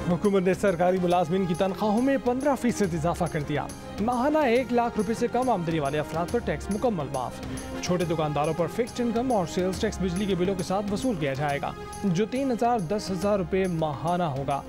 हुकूमत ने सरकारी मुलाजमीन की तनख्वाहों में 15% इजाफा कर दिया। माहाना 1 लाख रुपए से कम आमदनी वाले अफराद पर टैक्स मुकम्मल माफ। छोटे दुकानदारों पर फिक्स्ड इनकम और सेल्स टैक्स बिजली के बिलों के साथ वसूल किया जाएगा, जो 3,000-10,000 रुपए माहाना होगा।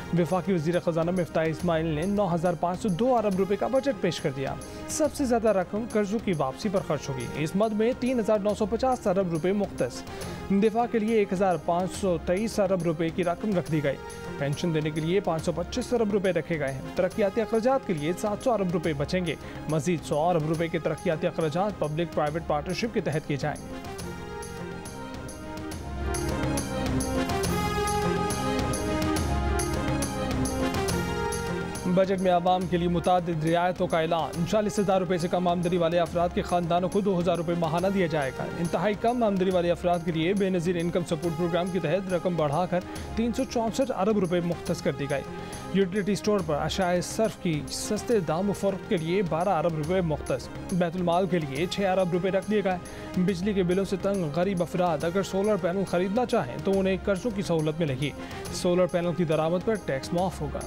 वफाकी वज़ीर ख़जाना मिफ्ताह इस्माइल ने 9,502 अरब रुपए का बजट पेश कर दिया। सबसे ज़्यादा रकम कर्जों की वापसी पर खर्च होगी। इस मद में 3,950 अरब रुपए मुख्तस, दिफा के लिए 1,523 अरब रुपए की रकम रख दी गई। पेंशन देने के लिए 525 अरब रुपए रखे गए हैं। तरक्याती अखराजात के लिए 700 अरब रुपए बचेंगे। मजीद 100 अरब रुपए के तरक्याती अखराजात पब्लिक प्राइवेट पार्टनरशिप के तहत किए जाएंगे। बजट में आवाम के लिए मुतादिद रियायतों का ऐलान। 40,000 रुपये से कम आमदनी वाले अफराद के खानदानों को 2,000 रुपये माहाना दिया जाएगा। इंतहाई कम आमदनी वाले अफराद के लिए बेनज़ीर इनकम सपोर्ट प्रोग्राम के तहत रकम बढ़ाकर 364 अरब रुपये मुख्तस कर दी गई। यूटिलिटी स्टोर पर अशाए सर्फ की सस्ते दाम फ़रोख्त के लिए 12 अरब रुपये मुख्तस। बैतुल-माल के लिए 6 अरब रुपये रख दिए गए। बिजली के बिलों से तंग गरीब अफराद अगर सोलर पैनल खरीदना चाहें तो उन्हें कर्जों की सहूलत मिलेगी। सोलर पैनल की दरामद पर टैक्स माफ़ होगा।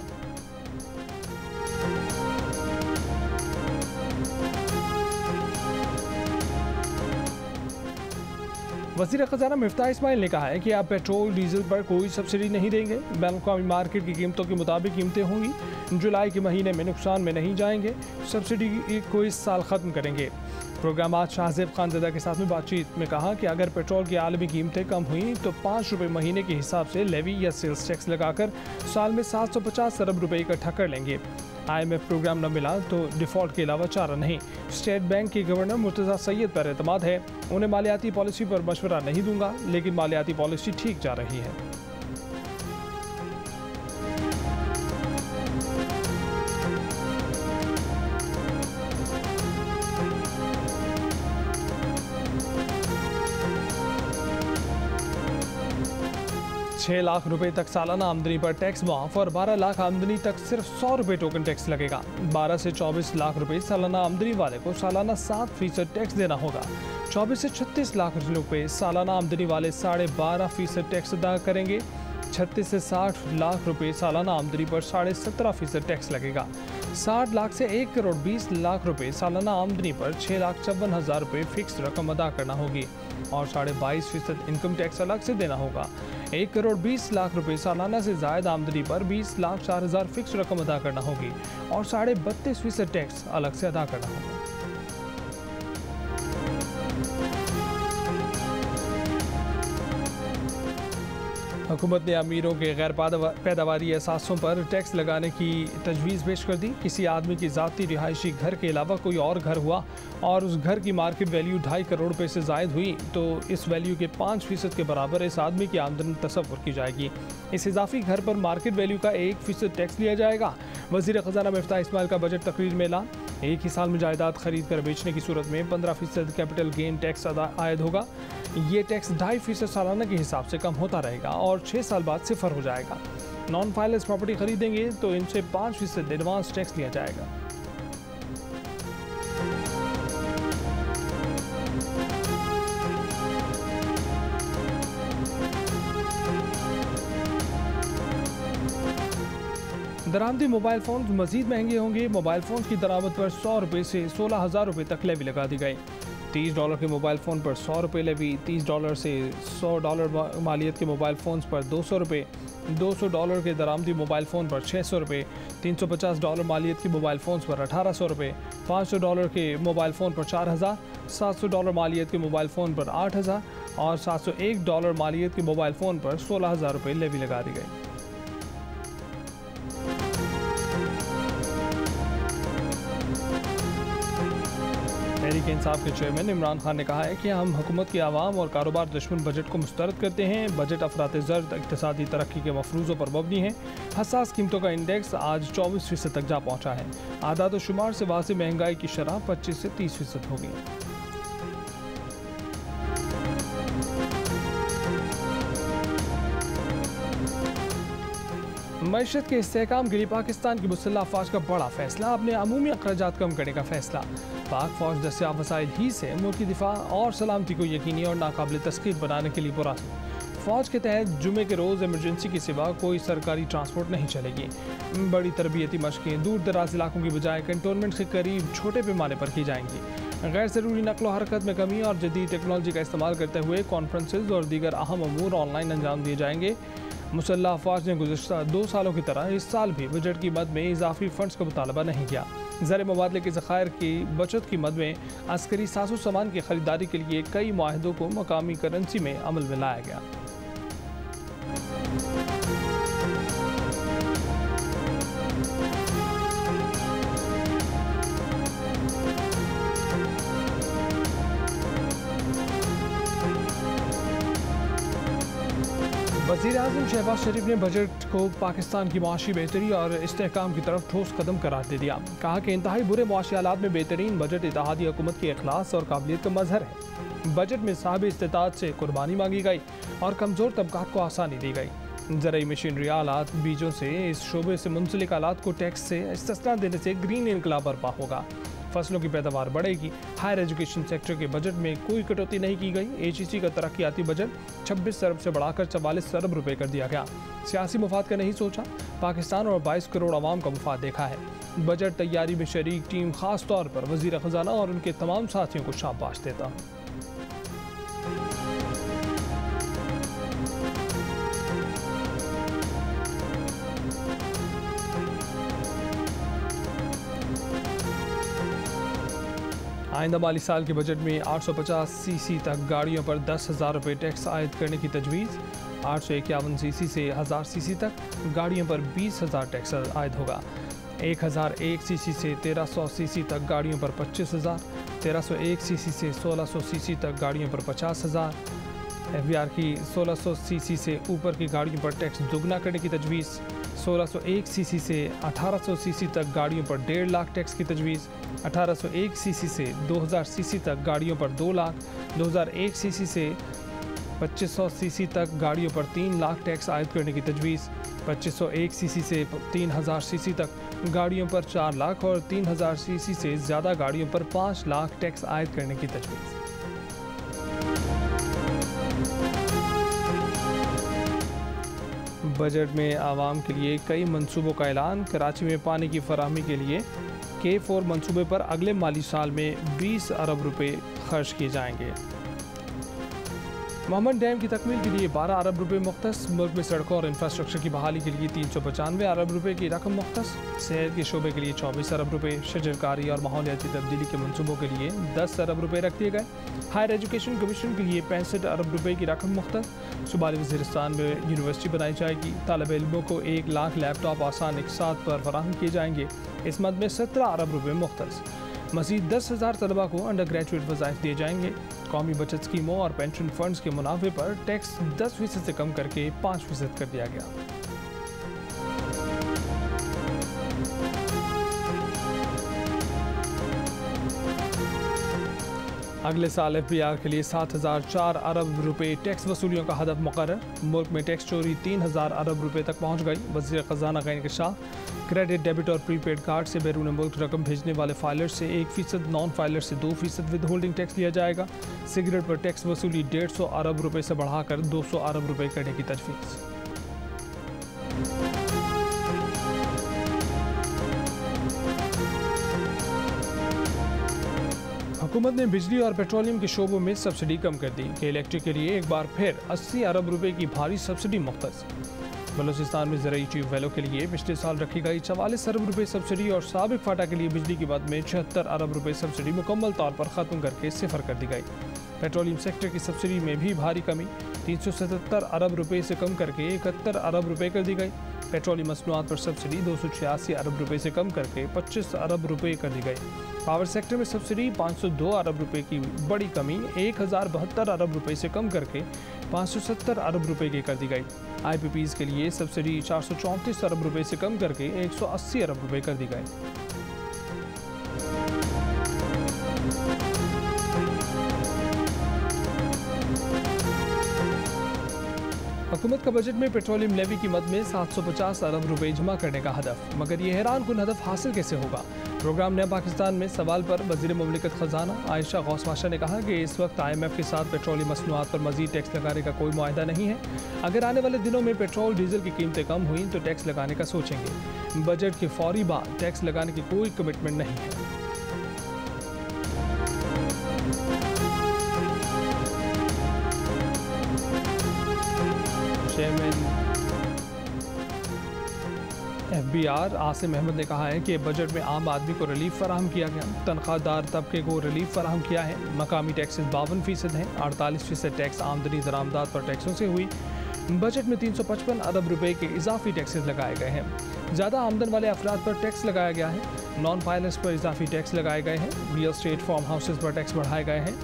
वज़ीर ख़ज़ाना मिफ्ताह इस्माइल ने कहा है कि आप पेट्रोल डीजल पर कोई सब्सिडी नहीं देंगे। बैन अवी मार्केट की कीमतों के मुताबिक कीमतें होंगी। जुलाई के महीने में नुकसान में नहीं जाएंगे। सब्सिडी को इस साल ख़त्म करेंगे। प्रोग्राम आज शाहजेब खानज़दा के साथ में बातचीत में कहा कि अगर पेट्रोल की आलमी कीमतें कम हुई तो 5 रुपये महीने के हिसाब से लेवी या सेल्स टैक्स लगाकर साल में 750 अरब रुपये इकट्ठा कर लेंगे। IMF प्रोग्राम न मिला तो डिफ़ॉल्ट के अलावा चारा नहीं। स्टेट बैंक के गवर्नर मुर्तज़ा सैयद पर एतमाद है। उन्हें मालियाती पॉलिसी पर मशवरा नहीं दूंगा, लेकिन मालियाती पॉलिसी ठीक जा रही है। छह लाख रुपए तक सालाना आमदनी पर टैक्स माफ और 12 लाख आमदनी तक सिर्फ 100 रुपए टोकन टैक्स लगेगा। 12 से 24 लाख रुपए सालाना आमदनी वाले को सालाना 7% टैक्स देना होगा। 24 से 36 लाख रुपए सालाना आमदनी वाले 12.5% टैक्स अदा करेंगे। 36 से 60 लाख रुपए सालाना आमदनी पर 17.5% टैक्स लगेगा। 60 लाख से 1 करोड़ 20 लाख रुपए सालाना आमदनी पर 6,54,000 रुपए फिक्स रकम अदा करना होगी और 22.5% इनकम टैक्स अलग से देना होगा। 1 करोड़ 20 लाख रुपए सालाना से ज़ायद आमदनी पर 20,04,000 फिक्स रकम अदा करना होगी और 32.5% टैक्स अलग से अदा करना होगा। हुकूमत ने अमीरों के गैर पैदावारी एहसासों पर टैक्स लगाने की तजवीज़ पेश कर दी। किसी आदमी की ज़ाती रिहायशी घर के अलावा कोई और घर हुआ और उस घर की मार्केट वैल्यू 2.5 करोड़ रुपए से ज़ायद हुई तो इस वैल्यू के 5% के बराबर इस आदमी की आमदनी तसव्वुर की जाएगी। इस इजाफी घर पर मार्केट वैल्यू का 1% टैक्स लिया जाएगा। वज़ीर ख़ज़ाना मिफ्ताह इस्माइल का बजट तकरीर में ऐलान। एक ही साल में जायदाद खरीद कर बेचने की सूरत में 15% कैपिटल गेन टैक्स आयद होगा। ये टैक्स 2.5% सालाना के हिसाब से कम होता रहेगा और 6 साल बाद सिफर हो जाएगा। नॉन फाइनेंस प्रॉपर्टी खरीदेंगे तो इनसे 5% एडवांस टैक्स लिया जाएगा। दरामदी मोबाइल फ़ोन मज़ीद महंगे होंगे। मोबाइल फ़ोन की दरामद पर 100 रुपये से 16,000 रुपये तक लेवी लगा दी गई। $30 के मोबाइल फ़ोन पर 100 रुपये लेवी, $30 से $100 मालियत के मोबाइल फ़ोन्स पर 200 रुपये, $200 के दरामदी मोबाइल फ़ोन पर 600 रुपये, $350 मालियत के मोबाइल फ़ोन्स पर 1,800 रुपये, $500 के मोबाइल फ़ोन पर 4,000, $700 मालियत के मोबाइल फ़ोन पर 8,000 और $701 मालियत के मोबाइल फ़ोन पर 16,000 रुपये लेवी लगा दी गई। तहरीक इंसाफ के चेयरमैन इमरान खान ने कहा है कि हम हुकूमत के आवाम और कारोबार दुश्मन बजट को मुस्तरद करते हैं। बजट अफरात ज़र्द इक़्तिसादी तरक्की के मफरूज़ों पर मबनी है। हसास कीमतों का इंडेक्स आज 24% तक जा पहुँचा है। आदाद व शुमार से वाज़ेह महंगाई की शरह 25 से 30% हो गई। मईशत के इस्तेहकाम के लिए पाकिस्तान की मुसल्लह अफवाज का बड़ा फैसला। अपने अमूमी अखराजात कम करने का फैसला। पाक फौज दस्तियाब वसाइल ही से मुल्क की दिफा और सलामती को यकीनी और नाकाबिल तस्कीर बनाने के लिए पुरअज़्म। फौज के तहत जुमे के रोज़ इमरजेंसी के सिवा कोई सरकारी ट्रांसपोर्ट नहीं चलेगी। बड़ी तरबियती मशकें दूर दराज इलाकों की बजाय कंटोनमेंट के करीब छोटे पैमाने पर की जाएंगी। गैर ज़रूरी नकलो हरकत में कमी और जदीद टेक्नोलॉजी का इस्तेमाल करते हुए कॉन्फ्रेंसेज और दीगर अहम अमूर ऑनलाइन अंजाम दिए जाएंगे। मुसल्लह अफवाज ने गुज़श्ता 2 सालों की तरह इस साल भी बजट की मद में इजाफी फ़ंड्स का मुतालबा नहीं किया। ज़र मुबादले के ज़खायर की बचत की मद में अस्करी साजो सामान की खरीदारी के लिए कई माहिदों को मकामी करेंसी में अमल में लाया गया। वज़ीर-ए-आज़म शहबाज शरीफ ने बजट को पाकिस्तान की मुआशी बेहतरी और इस्तेहकाम की तरफ ठोस कदम करार दे दिया। कहा कि इंतहाई बुरे मुआशी हालात में बेहतरीन बजट इत्तेहादी हुकूमत की इखलास और काबिलियत का मजहर है। बजट में साहब इस्तेताअत से कुर्बानी मांगी गई और कमज़ोर तबकात को आसानी दी गई। ज़राई मशीनरी आलात बीजों से इस शोबे से मुंसलिक आलात को टैक्स से इस्तिस्ना देने से ग्रीन इनकलाब बर्पा होगा। फसलों की पैदावार बढ़ेगी। हायर एजुकेशन सेक्टर के बजट में कोई कटौती नहीं की गई। HEC का तरक्याती बजट 26 अरब से बढ़ाकर 44 अरब रुपए कर दिया गया। सियासी मुफाद का नहीं सोचा, पाकिस्तान और 22 करोड़ आवाम का मुफाद देखा है। बजट तैयारी में शरीक टीम खास तौर पर वज़ीर ख़जाना और उनके तमाम साथियों को शाबाश देता हूँ। आइंदा माली साल के बजट में 850 सीसी तक गाड़ियों पर 10,000 रुपये टैक्स आयद करने की तजवीज़। 851 सीसी से 1000 सीसी तक गाड़ियों पर 20,000 टैक्स आयद होगा। 1001 सीसी से 1300 सीसी तक गाड़ियों पर 25,000, 1301 सीसी से 1600 सीसी तक गाड़ियों पर 50,000। FBR की 1600 सीसी से ऊपर की गाड़ियों पर टैक्स दोगुना करने की तजवीज़। 1601 सीसी से 1800 सीसी तक गाड़ियों पर 1.5 लाख टैक्स की तजवीज़। 1801 सीसी से 2000 सीसी तक गाड़ियों पर 2 लाख, 2001 सीसी से 2500 सीसी तक गाड़ियों पर 3 लाख टैक्स आयद करने की तजवीज़। 2501 सीसी से 3000 सीसी तक गाड़ियों पर 4 लाख और 3000 सीसी से ज़्यादा गाड़ियों पर 5 लाख टैक्स आयद करने की तजवीज़। बजट में आवाम के लिए कई मंसूबों का ऐलान। कराची में पानी की फराहमी के लिए K4 मंसूबे पर अगले माली साल में 20 अरब रुपए खर्च किए जाएंगे। मोहम्मद डैम की तकमील के लिए 12 अरब रुपए मुख्तस। मुल्क में सड़कों और इंफ्रास्ट्रक्चर की बहाली के लिए 395 अरब रुपए की रकम मुख्तस। सेहत के शोबे के लिए 24 अरब रुपए। शजरकारी और माहौलियाती तब्दीली के मनसूबों के लिए 10 अरब रुपए रख दिए गए। हायर एजुकेशन कमीशन के लिए 65 अरब रुपए की रकम मुख्तस। शुमाली वज़ीरिस्तान में यूनिवर्सिटी बनाई जाएगी। तालिब इल्मों को 1 लाख लैपटॉप आसान इक़्तिसाद पर फराहम किए जाएंगे। इस मद में 17 अरब रुपए मुख्तस। मज़ीद 10,000 तलबा को अंडर ग्रेजुएट वज़ाइफ दिए जाएंगे। कौमी बचत स्कीमों और पेंशन फंड्स के मुनाफे पर टैक्स 10% से कम करके 5% कर दिया गया। अगले साल FBR के लिए 7,004 अरब रुपए टैक्स वसूलियों का हदफ मुकर्रर। मुल्क में टैक्स चोरी 3,000 अरब रुपए तक पहुँच गई। वज़ीर ख़जाना का इंकशाफ। क्रेडिट, डेबिट और प्रीपेड कार्ड से बैरून मुल्क रकम भेजने वाले फाइलर्स से 1%, नॉन फाइलर्स से 2% विद होल्डिंग टैक्स लिया जाएगा। सिगरेट पर टैक्स वसूली 150 अरब रुपए से बढ़ाकर 200 अरब रुपए करने की तजवीज़। हुकूमत ने बिजली और पेट्रोलियम के शोबों में सब्सिडी कम कर दी कि इलेक्ट्रिक के लिए एक बार फिर 80 अरब रुपए की भारी सब्सिडी मुख्तस। बलूचिस्तान में ज़राई ट्यूबवेलों के लिए पिछले साल रखी गई 44 अरब रुपए सब्सिडी और साबिक फाटा के लिए बिजली की मद में 76 अरब रुपए सब्सिडी मुकम्मल तौर पर ख़त्म करके सिफर कर दी गई। पेट्रोलियम सेक्टर की सब्सिडी में भी भारी कमी 377 अरब रुपए से कम करके 71 अरब रुपए कर दी गई। पेट्रोलियम मसनूआत पर सब्सिडी 286 अरब रुपए से कम करके 25 अरब रुपए कर दी गई। पावर सेक्टर में सब्सिडी 502 अरब रुपए की बड़ी कमी 1072 अरब रुपए से कम करके 570 अरब रुपए की कर दी गई। IPPs के लिए सब्सिडी 434 अरब रुपए से कम करके 180 अरब रुपए कर दी गई। हुकूमत का बजट में पेट्रोलियम लेवी की मद में 750 अरब रुपए जमा करने का हदफ, मगर ये हैरान कुन हदफ हासिल कैसे होगा। प्रोग्राम नया पाकिस्तान में सवाल पर वज़ीर मुमलिकत ख़जाना आयशा गौस पाशा ने कहा कि इस वक्त IMF के साथ पेट्रोलियम मसनूआत पर मज़ीद टैक्स लगाने का कोई मुआहदा नहीं है। अगर आने वाले दिनों में पेट्रोल डीजल की कीमतें कम हुई तो टैक्स लगाने का सोचेंगे। बजट के फौरी बाद टैक्स लगाने की कोई कमिटमेंट नहीं है। चेयरमैन FBR आसिम अहमद ने कहा है कि बजट में आम आदमी को रिलीफ फराहम किया गया। तनख्वाहदार तबके को रिलीफ फराहम किया है। मकामी टैक्सेस 52% हैं। 48% टैक्स आमदनी दरामदात पर टैक्सों से हुई। बजट में 355 अरब रुपए के इजाफी टैक्सेस लगाए गए हैं। ज़्यादा आमदन वाले अफराद पर टैक्स लगाया गया है। नॉन पायलट्स पर इजाफी टैक्स लगाए गए हैं। रियल एस्टेट फार्म हाउसेज पर टैक्स बढ़ाए गए हैं।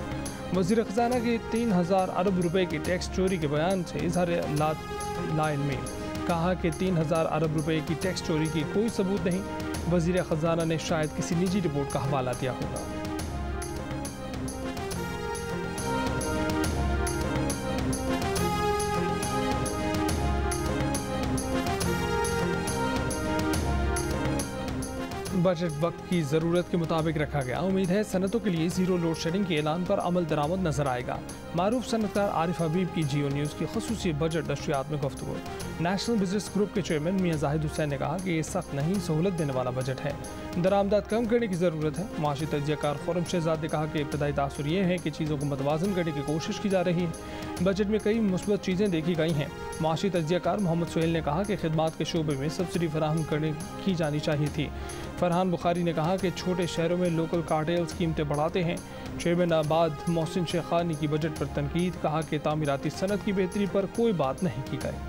वज़ीर ख़जाना के 3000 अरब रुपए की टैक्स चोरी के बयान से इजहार लाइन में कहा कि 3000 अरब रुपए की टैक्स चोरी की कोई सबूत नहीं। वज़ीर ख़जाना ने शायद किसी निजी रिपोर्ट का हवाला दिया होगा। बजट वक्त की ज़रूरत के मुताबिक रखा गया। उम्मीद है सनतों के लिए ज़ीरो लोड शेडिंग के ऐलान पर अमल दरामद नजर आएगा। मारूफ सनतकार आरिफ हबीब की जियो न्यूज़ की खसूसी बजट नशरियात में गुफ्तगू। नेशनल बिजनेस ग्रुप के चेयरमैन मियां जाहिद हुसैन ने कहा कि ये सख्त नहीं सहूलत देने वाला बजट है। दरामदात कम करने की ज़रूरत है। माशी तजियाकार खुर्रम शहजाद ने कहा कि इब्तदाई तासुर ये है कि चीज़ों को मतवाजन करने की कोशिश की जा रही है। बजट में कई मुस्बत चीज़ें देखी गई हैं। माशी तजियाकार मोहम्मद सुहेल ने कहा कि खिदमात के शोबे में सब्सिडी फराहम करने की जानी चाहिए थी। फरहान बुखारी ने कहा कि छोटे शहरों में लोकल कार्टेल्स कीमतें बढ़ाते हैं। चेयरमैन आबाद मोहसिन शेखानी की बजट पर तनकीद, कहा कि तामीराती सनत की बेहतरी पर कोई बात नहीं की गई।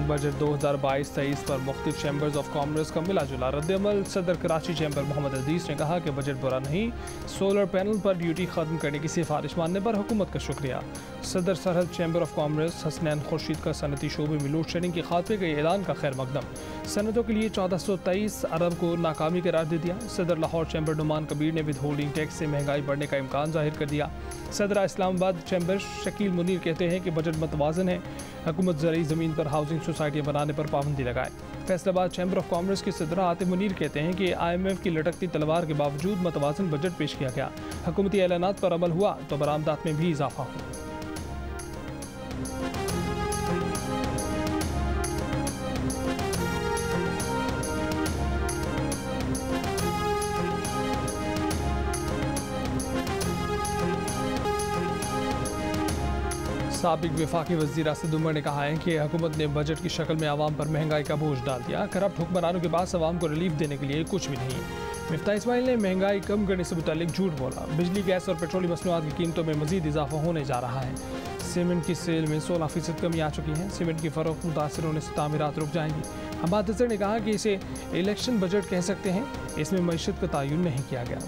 बजट 2022-23 पर मुख्तलिफ चैम्बर्स ऑफ कॉमर्स का मिला जुला रद्दअमल। सदर कराची चैम्बर मोहम्मद अजीज़ ने कहा कि बजट बुरा नहीं। सोलर पैनल पर ड्यूटी खत्म करने की सिफारिश मानने पर हुकूमत का शुक्रिया। सदर सरहद chamber of commerce Hasnain Khurshid का सनती शोबे में लोड शेडिंग के खात्मे के ऐलान का खैर मकदम। सनतों के लिए 1423 अरब को नाकामी करार दे दिया। सदर लाहौर चैम्बर नुमान कबीर ने विद होल्डिंग टैक्स से महंगाई बढ़ने का इम्कान जाहिर कर दिया। सदर इस्लामाबाद चैम्बर शकील मुनीर कहते हैं कि बजट मतवाजन है। हुकूमत ज़रूरी ज़मीन पर हाउसिंग सोसाइटियाँ बनाने पर पाबंदी लगाए। फैसलाबाद चैम्बर ऑफ कॉमर्स के सदर आतिफ मुनीर कहते हैं कि IMF की लटकती तलवार के बावजूद मतवाजन बजट पेश किया गया। हुकूमती ऐलानात पर अमल हुआ तो बरामदात में भी इजाफा हुआ। साबिक वफाकी वज़ीर असद उमर ने कहा है कि हुकूमत ने बजट की शक्ल में आवाम पर महंगाई का बोझ डाल दिया। करप्ट हुक्मरानों के पास आवाम को रिलीफ देने के लिए कुछ भी नहीं। मिफ्ता इस्माइल ने महंगाई कम करने से मुतालिक झूठ बोला। बिजली, गैस और पेट्रोलियम मसनूआत की कीमतों में मजीद इजाफा होने जा रहा है। सीमेंट की सेल में 16% कमी आ चुकी है। सीमेंट की फरोख्त मुतासर होने से तामीरात रुक जाएंगी। हमाद अजहर ने कहा कि इसे इलेक्शन बजट कह सकते हैं। इसमें मईशत का तयन नहीं किया गया।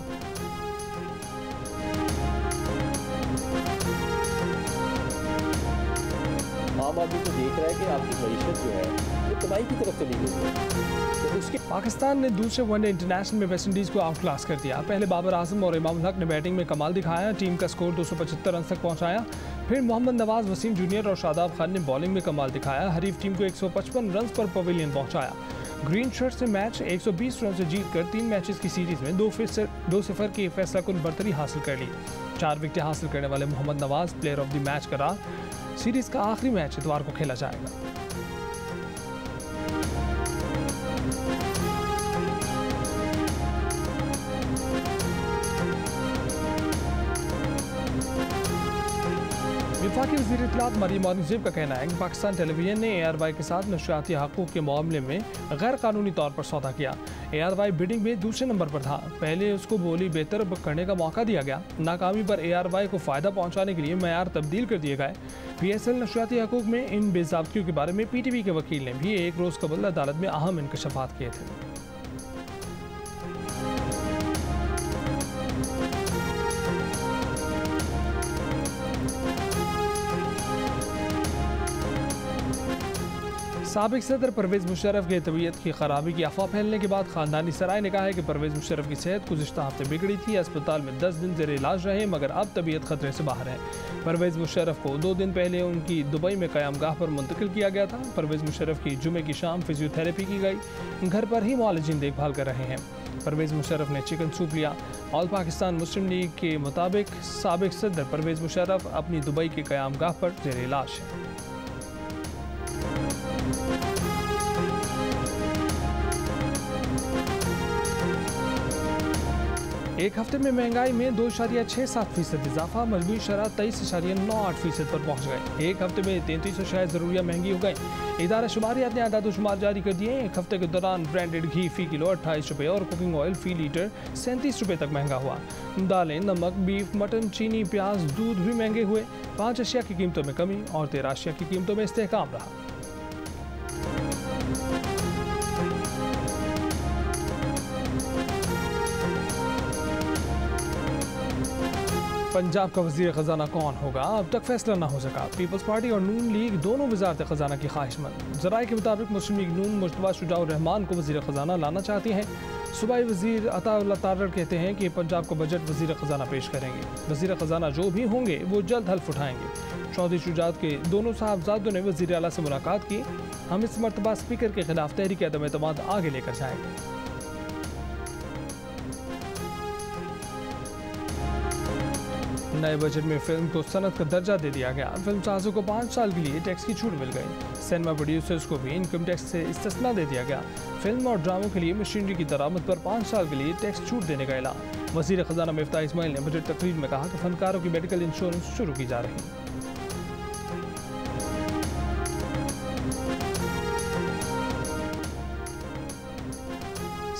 आम आदमी तो देख रहा है कि आपकी मईशत जो है वो तबाही की तरफ चली गई है। तो उसके पाकिस्तान ने दूसरे वनडे इंटरनेशनल में वेस्टइंडीज़ को आउट क्लास कर दिया। पहले बाबर आजम और इमामुल हक ने बैटिंग में कमाल दिखाया। टीम का स्कोर 275 रन तक पहुंचाया। फिर मोहम्मद नवाज, वसीम जूनियर और शादाब खान ने बॉलिंग में कमाल दिखाया। हरीफ टीम को 155 रन पर पवेलियन पहुंचाया। ग्रीन शर्ट से मैच 120 रन से जीतकर 3 मैचेस की सीरीज में 2-0 की फैसला कुन बरतरी हासिल कर ली। 4 विकेटें हासिल करने वाले Mohammad Nawaz player of the match करार। सीरीज का आखिरी मैच इतवार को खेला जाएगा। वफाकी वज़ीर इत्तलात मरियम औरंगज़ेब का कहना है कि पाकिस्तान टेलीविजन ने ARY के साथ नशरियाती हकूक़ के मामले में गैर कानूनी तौर पर सौदा किया। ARY बिडिंग में दूसरे नंबर पर था। पहले उसको बोली बेहतर करने का मौका दिया गया। नाकामी पर ARY को फ़ायदा पहुँचाने के लिए मयार तब्दील कर दिए गए। PSL नशरियाती हकूक़ में इन बेज़ाब्तियों के बारे में PTV के वकील ने भी एक रोज़ कबल अदालत में अहम इंकशाफात किए थे। साबिक सदर परवेज़ मुशर्रफ की तबीयत की खराबी की अफवाह फैलने के बाद खानदानी सराय ने कहा है कि परवेज़ मुशर्रफ की सेहत गुज़िश्ता हफ्ते बिगड़ी थी। अस्पताल में 10 दिन ज़ेर इलाज रहे मगर अब तबीयत खतरे से बाहर है। परवेज़ मुशर्रफ को 2 दिन पहले उनकी दुबई में क़यामगाह पर मुंतकिल किया गया था। परवेज़ मुशर्रफ की जुमे की शाम फिजियोथेरेपी की गई। घर पर ही मुआलिजीन देखभाल कर रहे हैं। परवेज़ मुशर्रफ ने चिकन सूप लिया। ऑल पाकिस्तान मुस्लिम लीग के मुताबिक साबिक सदर परवेज़ मुशर्रफ अपनी दुबई के क़यामगाह पर ज़ेर इलाज है। एक हफ्ते में महंगाई में 2.67% इजाफा, मजबूरी शरह 23.98% पर पहुंच गए। एक हफ्ते में 33 अशिया ज़रूरिया महंगी हो गई। इदारा शुमारियात ने आदाद शुमार जारी कर दिए। एक हफ्ते के दौरान ब्रांडेड घी फ़ी किलो 28 रुपये और कुकिंग ऑयल फ़ी लीटर 37 रुपये तक महंगा हुआ। दालें, नमक, बीफ, मटन, चीनी, प्याज, दूध भी महंगे हुए। 5 अशिया की कीमतों में कमी और 13 अशिया की कीमतों में इस्तेहकाम रहा। पंजाब का वज़ीर ख़जाना कौन होगा, अब तक फैसला न हो सका। पीपल्स पार्टी और नून लीग दोनों वज़ारत ख़जाना की ख्वाहिशमंद। ज़राए के मुताबिक मुस्लिम लीग नून मुश्तबा शुजाउर रहमान को वज़ीर ख़जाना लाना चाहती हैं। सूबाई वज़ीर अताउल्लाह तारड़ कहते हैं कि पंजाब को बजट वज़ीर ख़जाना पेश करेंगे। वज़ीर ख़जाना जो भी होंगे वो जल्द हल्फ उठाएंगे। चौधरी शुजात के दोनों साहबजादों ने वज़ीर आला से मुलाकात की। हम इस मरतबा स्पीकर के खिलाफ तहरीक अदम एतमाद आगे लेकर जाएंगे। नए बजट में फिल्म को सनत का दर्जा दे दिया गया। फिल्म साजों को 5 साल के लिए टैक्स की छूट मिल गई। सिनेमा प्रोड्यूसर्स को भी इनकम टैक्स से इस्तिस्ना दे दिया गया। फिल्म और ड्रामों के लिए मशीनरी की दरामद पर 5 साल के लिए टैक्स छूट देने का ऐलान। वज़ीर ख़जाना मिफ्ताह इस्माइल ने बजट तकरीर में कहा कि फनकारों की मेडिकल इंश्योरेंस शुरू की जा रही है।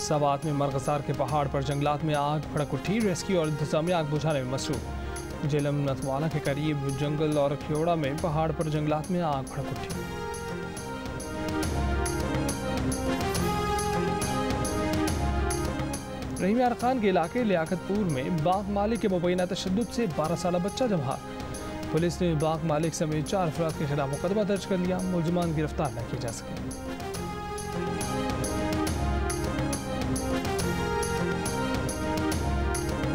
सवात में मरगसार के पहाड़ पर जंगलात में आग भड़क उठी। रेस्क्यू और इंतजामिया आग बुझाने में मसरूफ। जेलम नथवाला के करीब जंगल और खियोड़ा में पहाड़ पर जंगलात में आग भड़क उठी। रहीम यार खान के इलाके लियाकतपुर में बाग मालिक के मुबैना तशद्दुद से 12 साला बच्चा जमहा। पुलिस ने बाग मालिक समेत 4 अफराद के खिलाफ मुकदमा दर्ज कर लिया। मुलजमान गिरफ्तार न किए जा सके।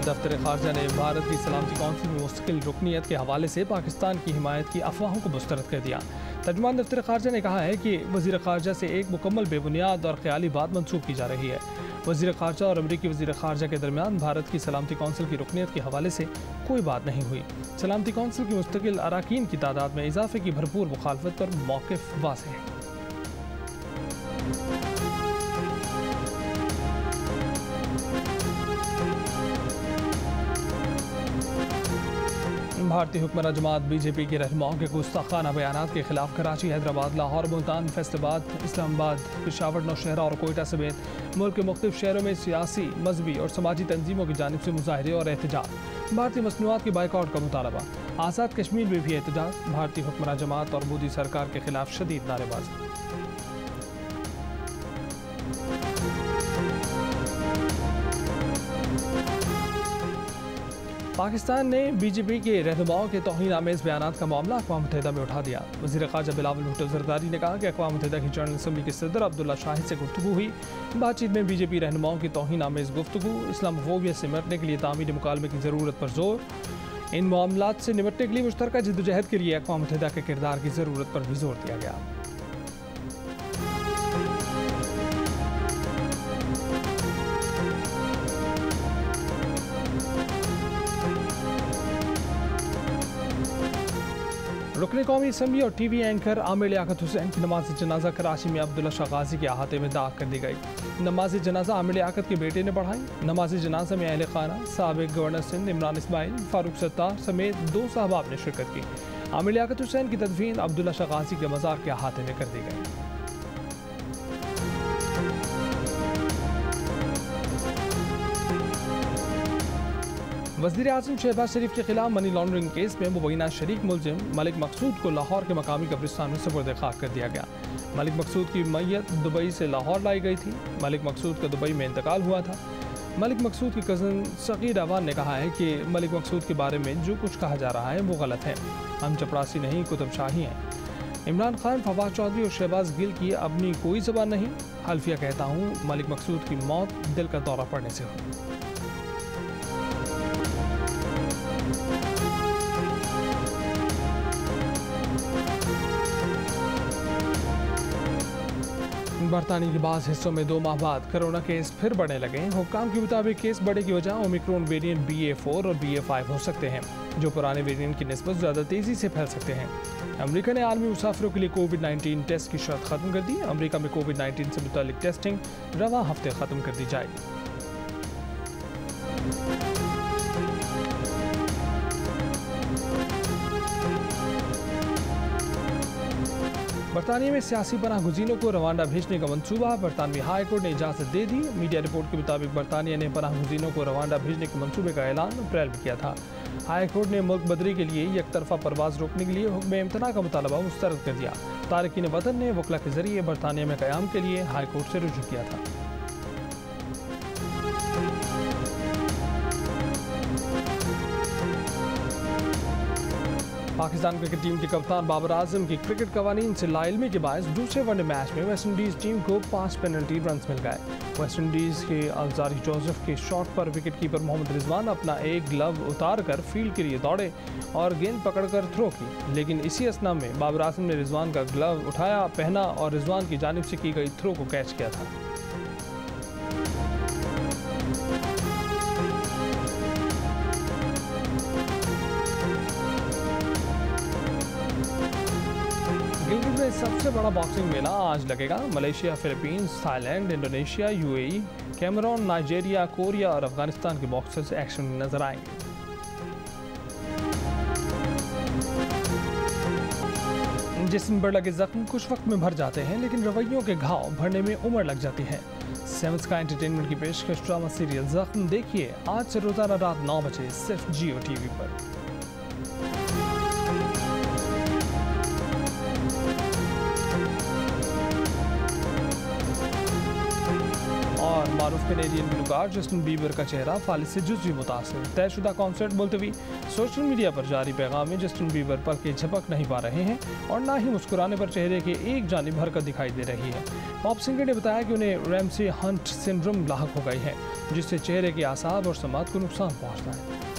दफ्तर खारजा ने भारत की सलामती कौंसिल में मुस्तकिल रुकनीत के हवाले से पाकिस्तान की हिमायत की अफवाहों को मुस्तरद कर दिया। तर्जुमान दफ्तर खारजा ने कहा है कि वज़ीर खारजा से एक मुकम्मल बेबुनियाद और ख्याली बात मंसूब की जा रही है। वज़ीर खारजा और अमरीकी वज़ीर खारजा के दरमियान भारत की सलामती कौंसिल की रुकनीत के हवाले से कोई बात नहीं हुई। सलामती कौंसिल की मुस्तकिल अराकीन की तादाद में इजाफे की भरपूर मुखालफत पर मौक़िफ़ वाज़ेह है। भारतीय हुक्मरान जमात बीजेपी के रहनुमाओं के गुस्ताखाना बयानात के खिलाफ कराची, हैदराबाद, लाहौर, मुल्तान, फैसलाबाद, इस्लामाबाद, पेशावर, नौशहरा और कोयटा समेत मुल्क के मुख्तलिफ शहरों में सियासी, मजहबी और समाजी तंजीमों की जानिब से मुजाहरे और एहतजाज। भारतीय मसनूआत के बाइकआउट का मुतालबा। आज़ाद कश्मीर में भी एहतजाज। भारतीय हुक्मरान जमात और मोदी सरकार के खिलाफ शदीद नारेबाजी। पाकिस्तान ने बीजेपी के रहनुमाओं के तौहीन आमेज़ बयानात का मामला अक़वाम मुत्तहिदा में उठा दिया। वज़ीर ख़ारजा बिलावल भुट्टो ज़रदारी ने कहा कि अक़वाम मुत्तहिदा की जनरल असम्बली के सदर अब्दुल्ला शाहिद से गुफ्तगू हुई। बातचीत में बीजेपी रहनुमाओं की तौहीन आमेज़ गुफ्तगू, इस्लामोफोबिया से निपटने के लिए तामीरी मुकालमे की ज़रूरत पर जोर। इन मामलात से निपटने के लिए मुश्तरका जद्दोजहद के लिए अक़वाम मुत्तहिदा के किरदार की ज़रूरत पर भी जोर दिया गया। रुकने कौमी असम्बली और टीवी एंकर आमिर लियाकत हुसैन की नमाज जनाजा कराची में अब्दुल्ला शाह गाजी के अहाते में दाग कर दी गई। नमाज जनाजा आमिर लियाकत के बेटे ने पढ़ाई। नमाज जनाजा में अहले खाना, साबिक गवर्नर सिंध इमरान इस्माइल, फारूक सत्तार समेत 2 साहबाब ने शिरकत की। आमिर लियाकत हुसैन की तदफीन अब्दुल्ला शाह गाजी के मज़ार के अहाते में कर दी गई। वज़ीर आज़म शहबाज शरीफ के खिलाफ मनी लॉन्ड्रिंग केस में मुबैना शरीक मुलजिम मलिक मकसूद को लाहौर के मकामी कब्रिस्तान में सुपुर्द खाक कर दिया गया। मलिक मकसूद की मैयत दुबई से लाहौर लाई गई थी। मलिक मकसूद का दुबई में इंतकाल हुआ था। मलिक मकसूद की कज़न सगीर अवान ने कहा है कि मलिक मकसूद के बारे में जो कुछ कहा जा रहा है वो गलत है। हम चपरासी नहीं, कुतुब शाही हैं। इमरान खान, फवाद चौधरी और शहबाज गिल की अपनी कोई ज़बान नहीं। हल्फिया कहता हूँ मलिक मकसूद की मौत दिल का दौरा पड़ने से हुई। बरतानिया के बाद हिस्सों में 2 माह बाद कोरोना केस फिर बढ़ने लगे हैं। हुक्काम के मुताबिक केस बढ़ने की वजह ओमिक्रॉन वेरिएंट BA4 और BA5 हो सकते हैं, जो पुराने वेरिएंट की निस्बत ज़्यादा तेज़ी से फैल सकते हैं। अमेरिका ने आलमी मुसाफिरों के लिए कोविड-19 टेस्ट की शर्त खत्म कर दी। अमेरिका में कोविड-19 से मुतालिक टेस्टिंग रवां हफ्ते ख़त्म कर दी जाएगी। बरतानिया में सियासी पनाह गुज़ीनों को रवांडा भेजने का मंसूबा। बरतानवी हाई कोर्ट ने इजाज़त दे दी। मीडिया रिपोर्ट के मुताबिक बरतानिया ने पनाह गुज़ीनों को रवांडा भेजने के मंसूबे का ऐलान अप्रैल में किया था। हाई कोर्ट ने मुल्क बदरी के लिए एक तरफा परवाज रोकने के लिए हुक्म इम्तना का मुतालबा मुस्तरद कर दिया। तारकीन वतन ने वकला के जरिए बरतानिया में क़याम के लिए हाई कोर्ट से रुजू किया था। पाकिस्तान क्रिकेट टीम के कप्तान बाबर आजम की क्रिकेट कवानीन से लाइलमी के बायस दूसरे वनडे मैच में वेस्टइंडीज़ टीम को 5 पेनल्टी रन मिल गए। वेस्टइंडीज़ के अलजारी जोसेफ के शॉट पर विकेट कीपर मोहम्मद रिजवान अपना एक ग्लव उतार कर फील्ड के लिए दौड़े और गेंद पकड़कर थ्रो की, लेकिन इसी असना में बाबर आजम ने रिजवान का ग्लव उठाया, पहना और रिजवान की जानिब से की गई थ्रो को कैच किया था। गिलगित में सबसे बड़ा बॉक्सिंग मेला आज लगेगा। Malaysia, Philippines, Thailand, Indonesia, UAE, Cameroon, Nigeria, Korea और अफगानिस्तान के बॉक्सर्स एक्शन में नजर आएंगे। जिस्म पर लगे जख्म कुछ वक्त में भर जाते हैं, लेकिन रवैयों के घाव भरने में उम्र लग जाती है। सेवन स्काई एंटरटेनमेंट की पेशकश ड्रामा सीरियल जख्म देखिए आज से रोजाना रात 9 बजे सिर्फ जियो TV पर। और मारूफ कैनेडियन गुलकार जस्टिन बीबर का चेहरा फालिज से जुज़वी मुतासिर। तयशुदा कॉन्सर्ट मुलतवी। सोशल मीडिया पर जारी पैगाम में जस्टिन बीबर पलकें झपक नहीं पा रहे हैं और ना ही मुस्कुराने पर चेहरे के एक जानिब हरकत दिखाई दे रही है। पॉप सिंगर ने बताया कि उन्हें रैम्से हंट सिंड्रोम लाहक हो गई है, जिससे चेहरे के आसाब और समात को नुकसान पहुँचता है।